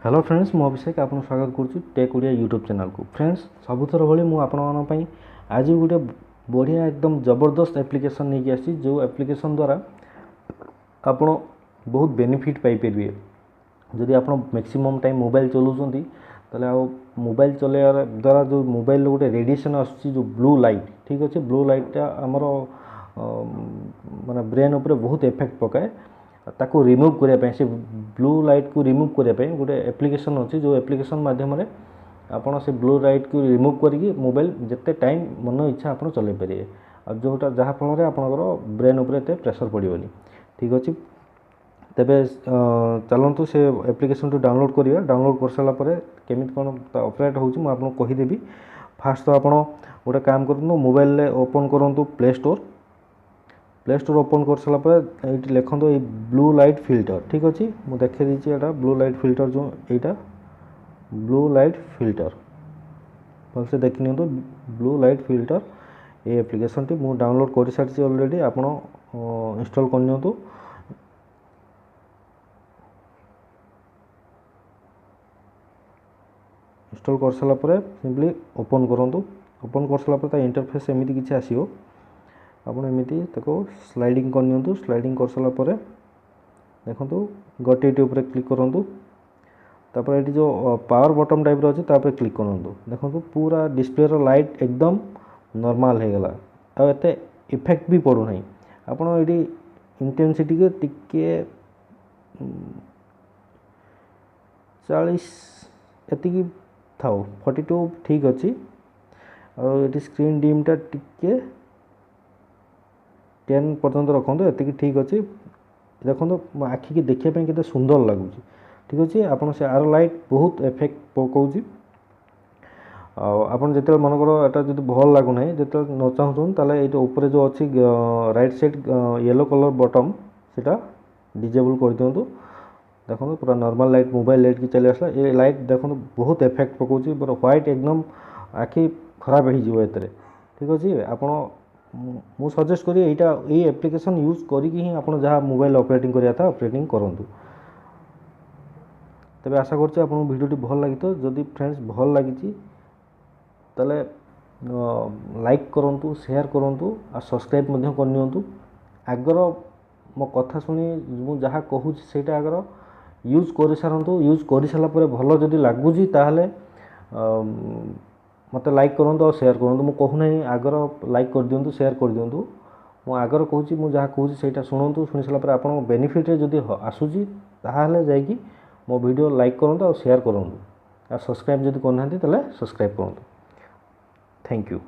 Hello friends मु अभिषेक आपन स्वागत करुच्ची टेक ओडिया यूट्यूब चैनल को। फ्रेंड्स सबुथर भली मु आपण आज गोटे बढ़िया एकदम जबरदस्त एप्लिकेशन नहीं आसी जो एप्लिकेशन द्वारा आपण बहुत बेनिफिट पाई परिबे। जदि आपण मैक्सिमम टाइम मोबाइल चलाउछंती तले आ मोबाइल चलाइबार द्वारा जो मोबाइल गोटे रेडिएशन आसुची जो ब्लू लाइट, ठीक अच्छे, ब्लू लाइटा आमर माने ब्रेन उपर बहुत इफेक्ट पकाए। ताको रिमूव करने से ब्लू लाइट को रिमूव करने गोटे एप्लिकेशन अच्छी जो एप्लिकेशन माध्यम आपड़ से ब्लू लाइट को रिमूव करके मोबाइल जिते टाइम मन इच्छा आप चल पारे जोटा जहाँफल आपंकर ब्रेन उपर एत प्रेसर पड़ोनी। ठीक अच्छे, तेरे चलतु से एप्लिकेशन टू डाउनलोड करिया। डाउनलोड कर सारापर केमी कौन ऑपरेट होगी कहीदेवी। फास्ट तो आप गोटे काम करूँ मोबाइल ओपन करूँ play store. Play store open कर सारापर ये लिखत ये ब्लू लाइट फिल्टर। ठीक अच्छे, मुझे देखे दीजिए यहाँ ब्लू लाइट फिल्टर जो यहाँ ब्लू लाइट फिल्टर भलसे देखी नि ब्लू लाइट फिल्टर ये एप्लिकेशन टी मुझे डाउनलोड कर सारी ऑलरेडी। आप इंस्टॉल करनी। इंस्टॉल कर सारापर सिंपली ओपन करूँ। ओपन कर सारापर इंटरफेस एमती किसी आसो आपड़ एमती स्लाइडिंग करनी। स्लाइडिंग कर सारापर देखो गोटे क्लिक करूँ। तापर ये जो पावर बटन टाइप अच्छे तापर क्लिक करूँ। देखो पूरा डिस्प्ले रो लाइट एकदम नॉर्मल हो गला आते इफेक्ट भी पड़ूना। आपड़ ये इंटेंसिटी के टिके 40 एति था 42 ठीक अच्छे। और ये स्क्रीन डीमटा टिके 10 पर्यंत रखु ये ठीक अच्छे। देखो मो आखि की देखापी के सुंदर लगुच। ठीक अच्छे, आप आर लाइट बहुत इफेक्ट पकाउची। आप जो मनकर यहाँ जो भल लगुना जो न चाहूँ ताले ये ऊपर जो अच्छी right side yellow colour button से डिजेबल कर दिंतु। देखो पूरा नॉर्मल लाइट मोबाइल लाइट की चली आसला। ये लाइट देखो बहुत इफेक्ट पकाउची पूरा व्हाइट एकदम आखि खराब हो। ठीक अच्छे, आप मु सजेस्ट करी यहाँ ये एप्लिकेशन यूज करी आप जहाँ मोबाइल ऑपरेटिंग करिया था ऑपरेटिंग करूँ। तेरे आशा करछे आपन वीडियोटी भल लगी। तो जदि फ्रेंड्स भल लगी ताले लाइक करूँ, शेयर करूँ और सब्सक्राइब करनी। आगर मो कथा शुणी मु जहाँ कहूँ से आगर यूज कर सारूँ। यूज कर सारापर भल जदि लगुच ताहले मत लाइक करूँ और शेयर करूँ। मुझे कहूना आगर लाइक कर दिंतु, शेयर कर दिंतु। मु आगर कहूँ मुझे जहाँ कहूँ से शुणु। शुणी सारापर आप बेनिफिट जदि आसूची ताहले जाइकी मो वीडियो लाइक करूँ और शेयर करूँ और सब्सक्राइब जदि करना सब्सक्राइब करूँ। Thank you.